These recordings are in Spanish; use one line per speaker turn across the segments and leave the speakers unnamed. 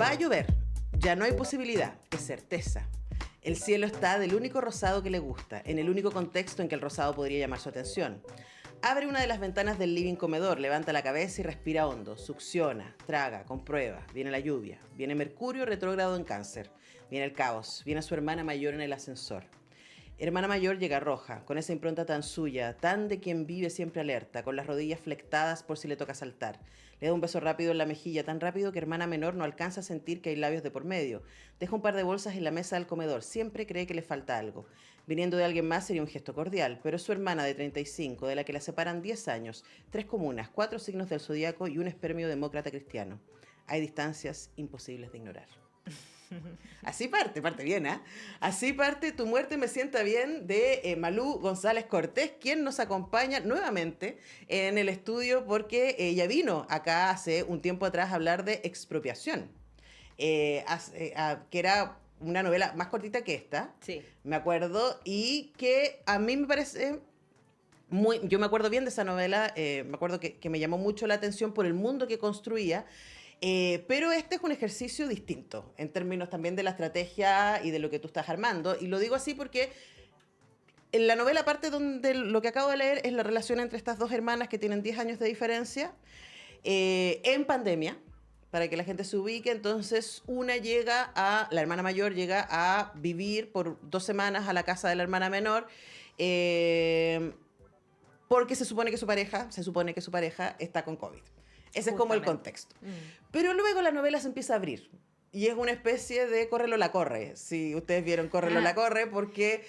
Va a llover, ya no hay posibilidad, es certeza. El cielo está del único rosado que le gusta, en el único contexto en que el rosado podría llamar su atención. Abre una de las ventanas del living comedor, levanta la cabeza y respira hondo, succiona, traga, comprueba. Viene la lluvia, viene Mercurio retrógrado en Cáncer, viene el caos, viene su hermana mayor en el ascensor. Hermana mayor llega roja, con esa impronta tan suya, tan de quien vive siempre alerta, con las rodillas flectadas por si le toca saltar. Le da un beso rápido en la mejilla, tan rápido que hermana menor no alcanza a sentir que hay labios de por medio. Deja un par de bolsas en la mesa del comedor, siempre cree que le falta algo. Viniendo de alguien más sería un gesto cordial, pero es su hermana de 35, de la que la separan 10 años, 3 comunas, 4 signos del zodiaco y un espermio demócrata cristiano. Hay distancias imposibles de ignorar. Así parte bien, ¿eh? Así parte Tu muerte me sienta bien de Malú González Cortés, quien nos acompaña nuevamente en el estudio porque ella vino acá hace un tiempo atrás a hablar de Expropiación, que era una novela más cortita que esta,
Sí.
me acuerdo, y que a mí me parece... yo me acuerdo bien de esa novela, me acuerdo que me llamó mucho la atención por el mundo que construía, pero este es un ejercicio distinto en términos también de la estrategia y de lo que tú estás armando. Y lo digo así porque en la novela parte donde lo que acabo de leer es la relación entre estas dos hermanas que tienen 10 años de diferencia en pandemia, para que la gente se ubique. Entonces la hermana mayor llega a vivir por 2 semanas a la casa de la hermana menor, porque se supone que su pareja está con COVID. Ese es como el contexto. Pero luego la novela se empieza a abrir. Y es una especie de Córrelo la corre. Si ustedes vieron Córrelo la corre, porque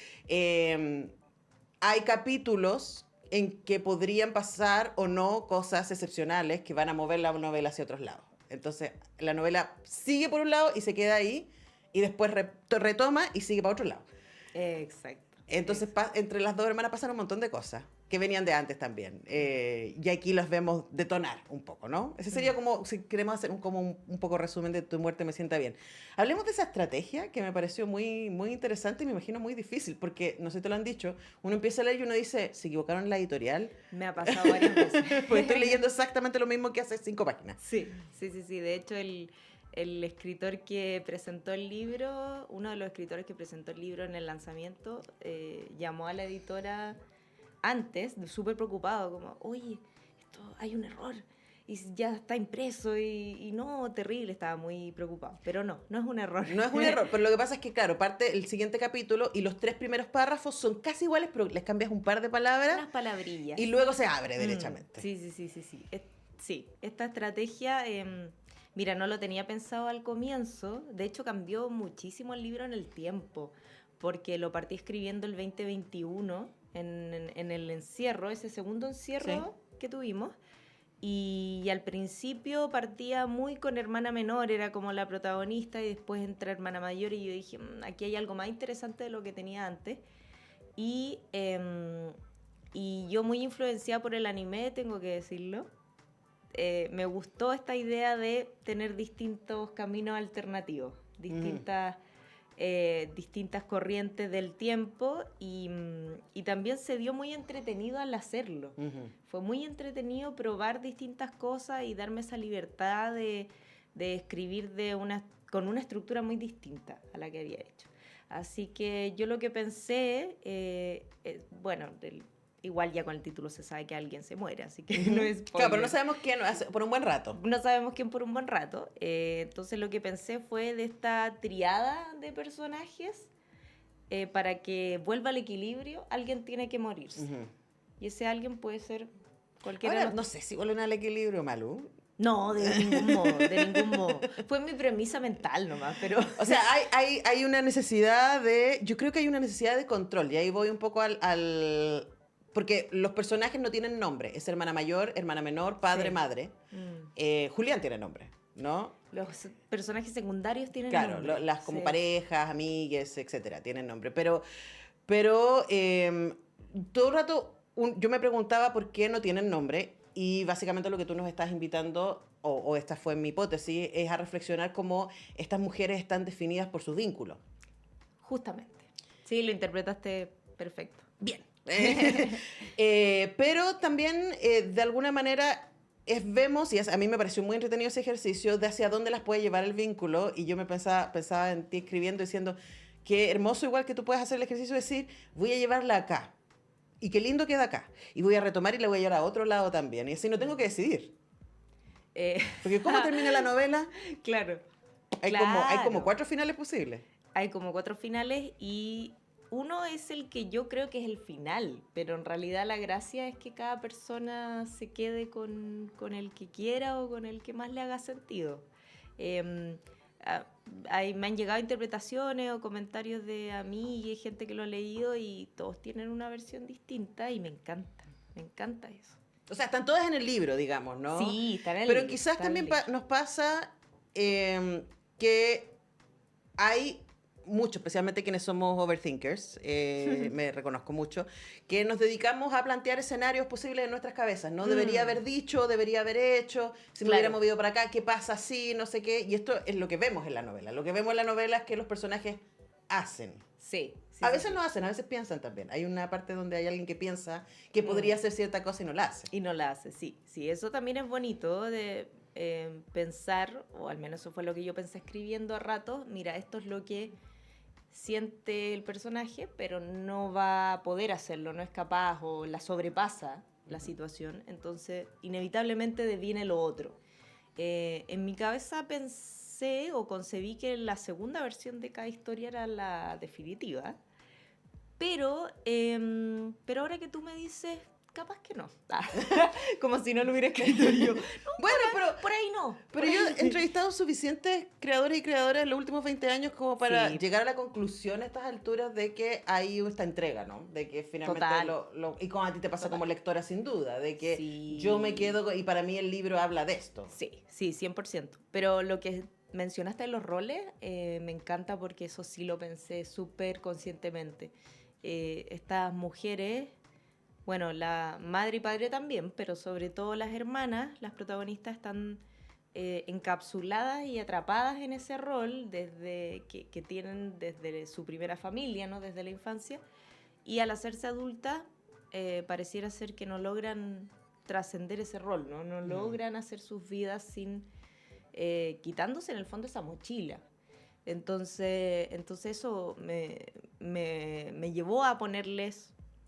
hay capítulos en que podrían pasar o no cosas excepcionales que van a mover la novela hacia otros lados. Entonces, la novela sigue por un lado y se queda ahí, y después retoma y sigue para otro lado.
Exacto.
Entonces, entre las dos hermanas pasan un montón de cosas que venían de antes también. Y aquí las vemos detonar un poco, ¿no? Ese sería como, si queremos hacer un poco resumen de Tu muerte me sienta bien. Hablemos de esa estrategia que me pareció muy, muy interesante y me imagino muy difícil, porque, no sé si te lo han dicho, uno empieza a leer y uno dice, se equivocaron en la editorial.
Me ha pasado varias veces.
Pues estoy leyendo exactamente lo mismo que hace 5 páginas.
Sí. De hecho, el escritor que presentó el libro, uno de los escritores que presentó el libro en el lanzamiento, llamó a la editora antes, súper preocupado, como, oye, hay un error, y ya está impreso, y no, terrible, estaba muy preocupado. Pero no es un error.
No es un error, pero lo que pasa es que, claro, parte el siguiente capítulo y los 3 primeros párrafos son casi iguales, pero les cambias un par de palabras.
Unas palabrillas.
Y luego se abre derechamente.
Sí. Sí, esta estrategia... Mira, no lo tenía pensado al comienzo. De hecho, cambió muchísimo el libro en el tiempo, porque lo partí escribiendo el 2021 en el encierro, ese segundo encierro que tuvimos. Y al principio partía muy con hermana menor, era como la protagonista, y después entra hermana mayor, y yo dije, aquí hay algo más interesante de lo que tenía antes. Y yo, muy influenciada por el anime, tengo que decirlo, me gustó esta idea de tener distintos caminos alternativos, distintas corrientes del tiempo, y también se dio muy entretenido al hacerlo. Fue muy entretenido probar distintas cosas y darme esa libertad de escribir con una estructura muy distinta a la que había hecho. Así que yo lo que pensé, igual ya con el título se sabe que alguien se muere, así que no es...
Claro, pero no sabemos quién por un buen rato.
No sabemos quién por un buen rato. Entonces lo que pensé fue de esta triada de personajes, para que vuelva al equilibrio, alguien tiene que morirse. Y ese alguien puede ser cualquiera.
Ahora, no sé si vuelven al equilibrio, Malú.
No, de ningún modo. Fue mi premisa mental nomás, pero...
O sea, hay una necesidad yo creo que hay una necesidad de control, y ahí voy un poco al porque los personajes no tienen nombre. Es hermana mayor, hermana menor, padre, madre. Julián tiene nombre, ¿no?
Los personajes secundarios tienen
nombre. Claro, las como parejas, amigues, etcétera, tienen nombre. Pero todo el rato yo me preguntaba por qué no tienen nombre, y básicamente lo que tú nos estás invitando, o esta fue mi hipótesis, es a reflexionar cómo estas mujeres están definidas por sus vínculos.
Justamente. Sí, lo interpretaste perfecto.
Bien. Pero también, de alguna manera, vemos, y a mí me pareció muy entretenido ese ejercicio, de hacia dónde las puede llevar el vínculo, y yo pensaba en ti escribiendo, diciendo, qué hermoso igual que tú puedes hacer el ejercicio de decir, voy a llevarla acá, y qué lindo queda acá, y voy a retomar y la voy a llevar a otro lado también, y así no tengo que decidir.
Eh,
Porque ¿cómo termina la novela?
claro,
Hay como
claro.
4 finales posibles.
Hay como 4 finales y uno es el que yo creo que es el final, pero en realidad la gracia es que cada persona se quede con el que quiera o con el que más le haga sentido. Eh, ah, Me han llegado interpretaciones o comentarios de amigos y gente que lo ha leído y todos tienen una versión distinta y me encanta eso.
O sea, están todas en el libro, digamos, ¿no?
Sí, está en el
Pero
libro.
quizás
Está en el
también
libro.
nos pasa que hay mucho, especialmente quienes somos overthinkers, me reconozco mucho, que nos dedicamos a plantear escenarios posibles en nuestras cabezas, ¿no? Debería haber dicho, debería haber hecho, si me hubiera
Claro.
movido para acá, ¿qué pasa así? No sé qué. Y esto es lo que vemos en la novela. Lo que vemos en la novela es que los personajes hacen.
Sí, sí,
A
sí,
veces
sí.
no hacen, a veces piensan también. Hay una parte donde hay alguien que piensa que
Mm.
podría hacer cierta cosa y no la hace.
Y no la hace, sí. Sí, eso también es bonito de pensar, o al menos eso fue lo que yo pensé escribiendo a ratos. Mira, esto es lo que siente el personaje, pero no va a poder hacerlo, no es capaz o la sobrepasa la situación. Entonces, inevitablemente deviene lo otro. En mi cabeza pensé o concebí que la segunda versión de cada historia era la definitiva. Pero ahora que tú me dices, capaz que no. Como si no lo hubiera escrito yo. No,
Bueno,
por ahí no.
pero yo he entrevistado suficientes creadores y creadoras en los últimos 20 años como para
Sí,
llegar a la conclusión a estas alturas de que hay esta entrega, ¿no? De que finalmente
total.
y como a ti te pasa
Total.
como lectora sin duda, de que
Sí.
yo me quedo y para mí el libro habla de esto.
Sí, sí, 100%. Pero lo que mencionaste de los roles, me encanta porque eso sí lo pensé súper conscientemente. Estas mujeres, bueno, la madre y padre también, pero sobre todo las hermanas, las protagonistas están encapsuladas y atrapadas en ese rol desde que tienen desde su primera familia, ¿no? Desde la infancia. Y al hacerse adultas, pareciera ser que no logran trascender ese rol, ¿no? No logran hacer sus vidas sin quitándose en el fondo esa mochila. Entonces eso me llevó a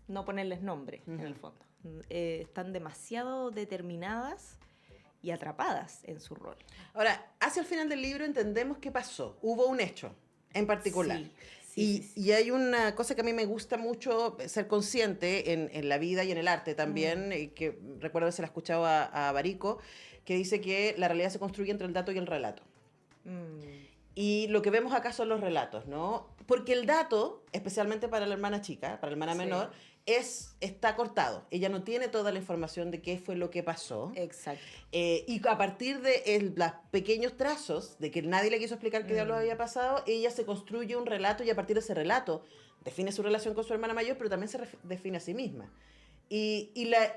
no ponerles nombre, en el fondo. Están demasiado determinadas y atrapadas en su rol.
Ahora, hacia el final del libro entendemos qué pasó. Hubo un hecho en particular.
Sí, sí, sí.
Y hay una cosa que a mí me gusta mucho ser consciente en la vida y en el arte también, y que recuerdo que se la escuchado a Barico, que dice que la realidad se construye entre el dato y el relato. Y lo que vemos acá son los relatos, ¿no? Porque el dato, especialmente para la hermana chica, para la hermana
Sí.
menor, está cortado. Ella no tiene toda la información de qué fue lo que pasó.
Exacto.
Y a partir de los pequeños trazos, de que nadie le quiso explicar qué diablos había pasado, ella se construye un relato y a partir de ese relato define su relación con su hermana mayor, pero también define a sí misma. Y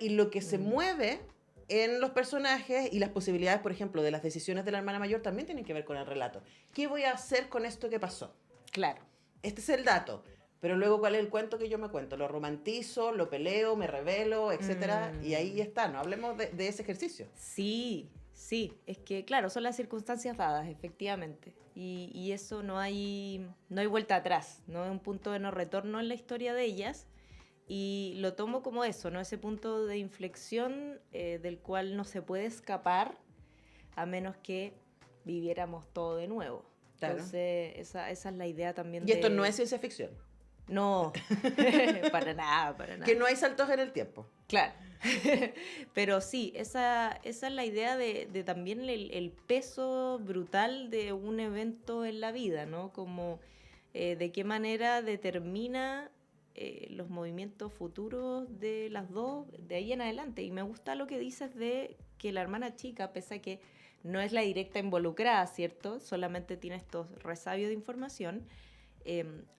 lo que se mueve en los personajes y las posibilidades, por ejemplo, de las decisiones de la hermana mayor también tienen que ver con el relato. ¿Qué voy a hacer con esto que pasó?
Claro.
Este es el dato. Pero luego, ¿cuál es el cuento que yo me cuento? Lo romantizo, lo peleo, me revelo, etcétera. Y ahí está, ¿no? Hablemos de ese ejercicio.
Sí, sí, es que claro, son las circunstancias dadas, efectivamente. Y eso no hay vuelta atrás, no hay un punto de no retorno en la historia de ellas. Y lo tomo como eso, ¿no? Ese punto de inflexión del cual no se puede escapar a menos que viviéramos todo de nuevo.
Claro.
Entonces, esa es la idea también
Y esto no es ciencia ficción.
No, para nada, para nada.
Que no hay saltos en el tiempo.
Claro. Pero sí, esa es la idea de también el peso brutal de un evento en la vida, ¿no? Como de qué manera determina los movimientos futuros de las dos de ahí en adelante. Y me gusta lo que dices de que la hermana chica, pese a que no es la directa involucrada, ¿cierto? Solamente tiene estos resabios de información.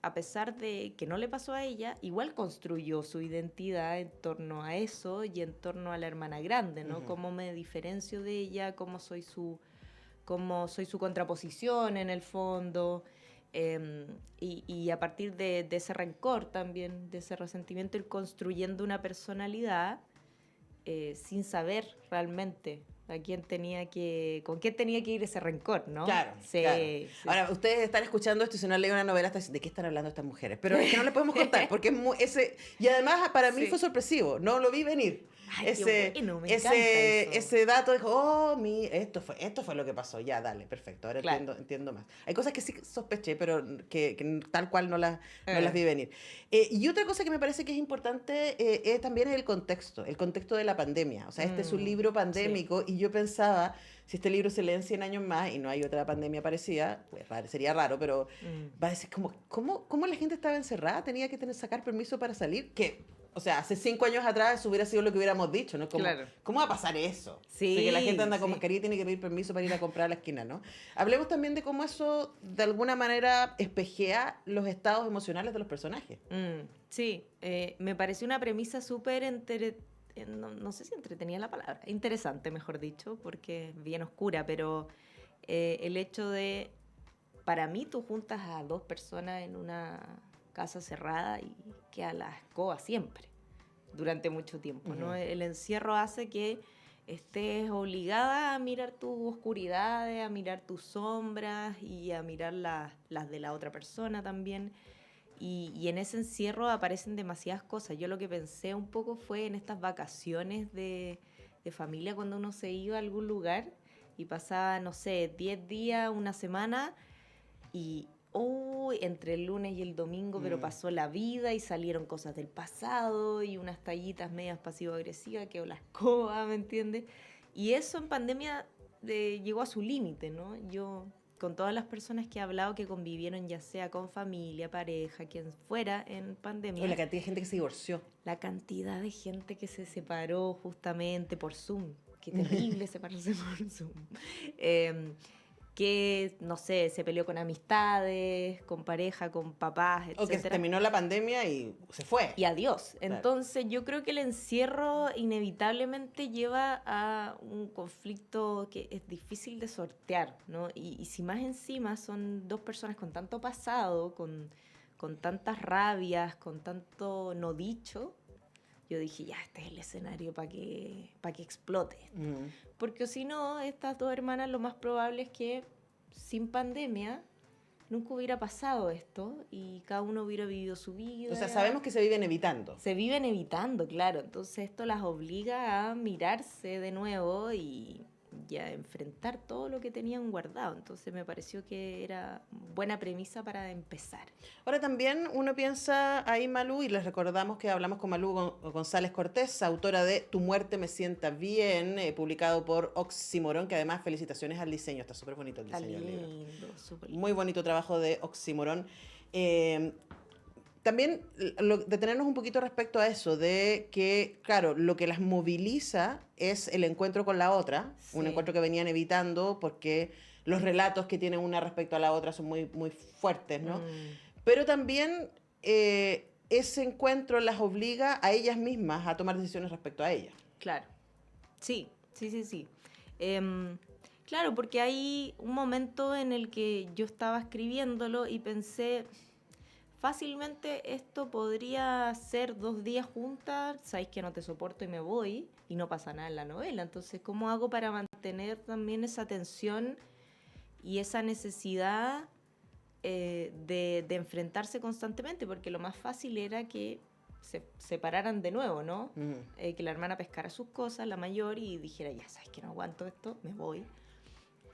A pesar de que no le pasó a ella, igual construyó su identidad en torno a eso y en torno a la hermana grande, ¿no? Cómo me diferencio de ella, cómo soy su contraposición en el fondo. Y a partir de ese rencor también, de ese resentimiento, ir construyendo una personalidad sin saber realmente con quién tenía que ir ese rencor, ¿no?
Claro,
Sí,
claro.
sí.
Ahora, ustedes están escuchando esto y si no han leído una novela, están diciendo, ¿de qué están hablando estas mujeres? Pero es que no les podemos contar, porque es y además para mí
Sí.
fue sorpresivo, no lo vi venir.
Ay, qué bueno, me encanta eso.
Ese dato dijo, esto fue lo que pasó, ya, dale, perfecto, ahora
Claro.
entiendo más. Hay cosas que sí sospeché, pero que tal cual no las vi venir. Y otra cosa que me parece que es importante también es el contexto de la pandemia. O sea, este es un libro pandémico y yo pensaba, si este libro se lee en 100 años más y no hay otra pandemia parecida, pues sería raro, pero va a decir, ¿cómo la gente estaba encerrada? Tenía que sacar permiso para salir, o sea, hace 5 años atrás eso hubiera sido lo que hubiéramos dicho, ¿no?
Claro.
¿Cómo va a pasar eso?
Sí,
que la gente anda con
sí.
mascarilla y tiene que pedir permiso para ir a comprar a la esquina, ¿no? Hablemos también de cómo eso, de alguna manera, espejea los estados emocionales de los personajes.
Sí, me pareció una premisa súper no sé si entretenida la palabra, interesante, mejor dicho, porque es bien oscura, pero el hecho de, para mí, tú juntas a 2 personas en una casa cerrada y queda la escoba siempre, durante mucho tiempo, ¿no? El encierro hace que estés obligada a mirar tus oscuridades, a mirar tus sombras y a mirar las de la otra persona también. Y en ese encierro aparecen demasiadas cosas. Yo lo que pensé un poco fue en estas vacaciones de familia, cuando uno se iba a algún lugar y pasaba, no sé, 10 días, una semana, y entre el lunes y el domingo, pero pasó la vida y salieron cosas del pasado y unas tallitas medias pasivo-agresivas, quedó la escoba, ¿me entiendes? Y eso en pandemia llegó a su límite, ¿no? Yo, con todas las personas que he hablado que convivieron, ya sea con familia, pareja, quien fuera en pandemia.
O la cantidad de gente que se divorció.
La cantidad de gente que se separó justamente por Zoom. Qué terrible separarse por Zoom. Que, no sé, se peleó con amistades, con pareja, con papás, etc.
O que terminó la pandemia y se fue.
Y adiós.
Claro.
Entonces yo creo que el encierro inevitablemente lleva a un conflicto que es difícil de sortear, ¿no? Y si más encima son 2 personas con tanto pasado, con tantas rabias, con tanto no dicho, yo dije, ya, este es el escenario para que explote. Porque si no, estas 2 hermanas lo más probable es que sin pandemia nunca hubiera pasado esto y cada uno hubiera vivido su vida.
O sea, sabemos que se viven evitando.
Se viven evitando, claro. Entonces esto las obliga a mirarse de nuevo y a enfrentar todo lo que tenían guardado. Entonces me pareció que era buena premisa para empezar.
Ahora también uno piensa ahí, Malú, y les recordamos que hablamos con Malú González Cortés, autora de Tu muerte me sienta bien, publicado por Oxímoron, que además felicitaciones al diseño, está súper bonito el diseño del libro.
Súper lindo.
Muy bonito trabajo de Oxímoron. También detenernos un poquito respecto a eso, de que, claro, lo que las moviliza es el encuentro con la otra, un encuentro que venían evitando porque los relatos que tienen una respecto a la otra son muy, muy fuertes, ¿no? Pero también ese encuentro las obliga a ellas mismas a tomar decisiones respecto a ella.
Claro, sí. Claro, porque hay un momento en el que yo estaba escribiéndolo y pensé, fácilmente esto podría ser 2 días juntas, sabéis que no te soporto y me voy, y no pasa nada en la novela. Entonces, ¿cómo hago para mantener también esa tensión y esa necesidad de enfrentarse constantemente? Porque lo más fácil era que se separaran de nuevo, ¿no? Que la hermana pescara sus cosas, la mayor, y dijera, ya sabes que no aguanto esto, me voy.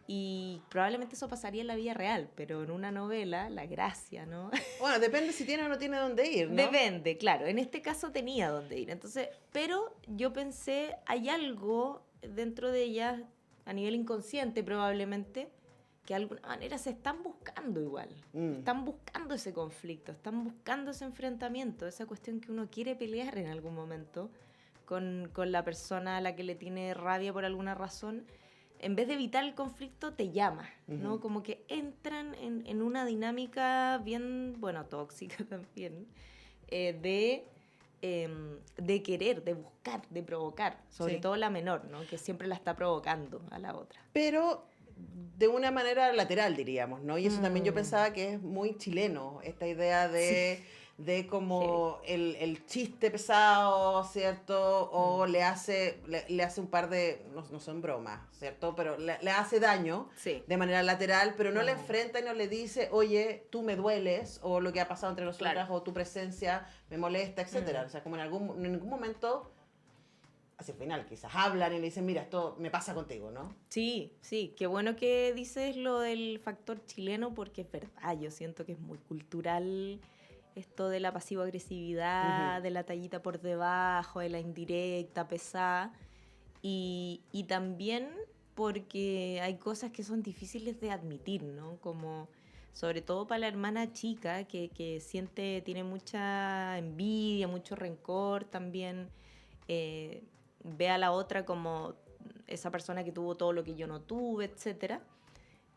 Y probablemente eso pasaría en la vida real, pero en una novela, la gracia, ¿no?
Bueno, depende si tiene o no tiene dónde ir, ¿no?
Depende, claro. En este caso tenía dónde ir. Entonces, pero yo pensé, hay algo dentro de ellas, a nivel inconsciente probablemente, que de alguna manera se están buscando igual. Están buscando ese conflicto, están buscando ese enfrentamiento, esa cuestión que uno quiere pelear en algún momento con la persona a la que le tiene rabia por alguna razón. En vez de evitar el conflicto, te llama, ¿no? Como que entran en una dinámica bien, bueno, tóxica también, de querer, de buscar, de provocar, sobre todo la menor, ¿no? Que siempre la está provocando a la otra.
Pero de una manera lateral, diríamos, ¿no? Y eso también yo pensaba que es muy chileno, esta idea de de como el chiste pesado, ¿cierto? O le hace un par de, no son bromas, ¿cierto? Pero le hace daño de manera lateral, pero no le enfrenta y no le dice, oye, tú me dueles, o lo que ha pasado entre nosotras, o tu presencia me molesta, etcétera. O sea, como en ningún momento, hacia el final, quizás hablan y le dicen, mira, esto me pasa contigo, ¿no?
Sí, qué bueno que dices lo del factor chileno, porque es verdad, yo siento que es muy cultural esto de la pasivo-agresividad, de la tallita por debajo, de la indirecta, pesada, y también porque hay cosas que son difíciles de admitir, ¿no? Como sobre todo para la hermana chica, que tiene mucha envidia, mucho rencor también, ve a la otra como esa persona que tuvo todo lo que yo no tuve, etcétera.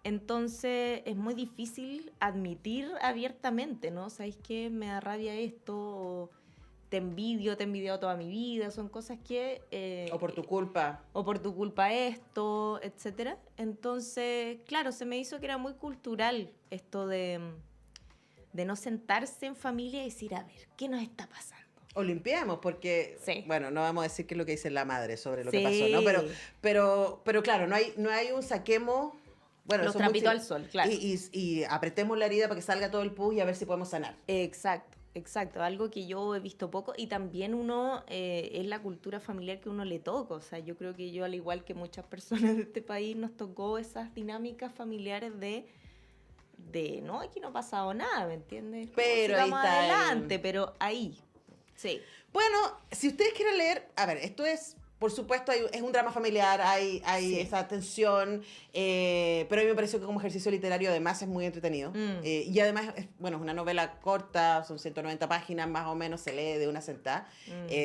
Entonces es muy difícil admitir abiertamente, ¿no? ¿Sabes qué? Me da rabia esto, o te he envidiado toda mi vida, son cosas que...
o por tu culpa.
O por tu culpa esto, etcétera. Entonces, claro, se me hizo que era muy cultural esto de no sentarse en familia y decir, a ver, ¿qué nos está pasando?
O limpiamos, porque, bueno, no vamos a decir qué es lo que dice la madre sobre lo que pasó, ¿no? Pero claro, no hay un saquemos... Bueno,
los trapitos al sol, claro.
Y apretemos la herida para que salga todo el pus y a ver si podemos sanar.
Exacto. Algo que yo he visto poco. Y también es la cultura familiar que uno le toca. O sea, yo creo que yo, al igual que muchas personas de este país, nos tocó esas dinámicas familiares de no, aquí no ha pasado nada, ¿me entiendes?
Pero ahí está
adelante, pero ahí, sí.
Bueno, si ustedes quieren leer, a ver, esto es... Por supuesto, es un drama familiar, hay esa tensión, pero a mí me pareció que como ejercicio literario además es muy entretenido. Y además, es una novela corta, son 190 páginas más o menos, se lee de una sentada.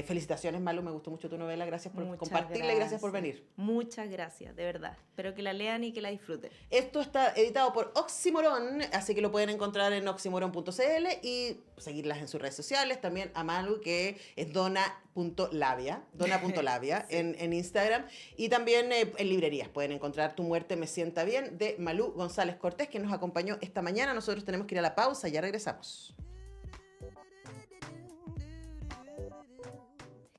Felicitaciones, Malu, me gustó mucho tu novela, gracias por compartirla y gracias por venir.
Muchas gracias, de verdad. Espero que la lean y que la disfruten.
Esto está editado por Oxymoron, así que lo pueden encontrar en oxymoron.cl y seguirlas en sus redes sociales. También a Malu, que es dona.labia en Instagram, y también en librerías pueden encontrar Tu muerte me sienta bien, de Malú González Cortés, que nos acompañó esta mañana. Nosotros tenemos que ir a la pausa, ya regresamos.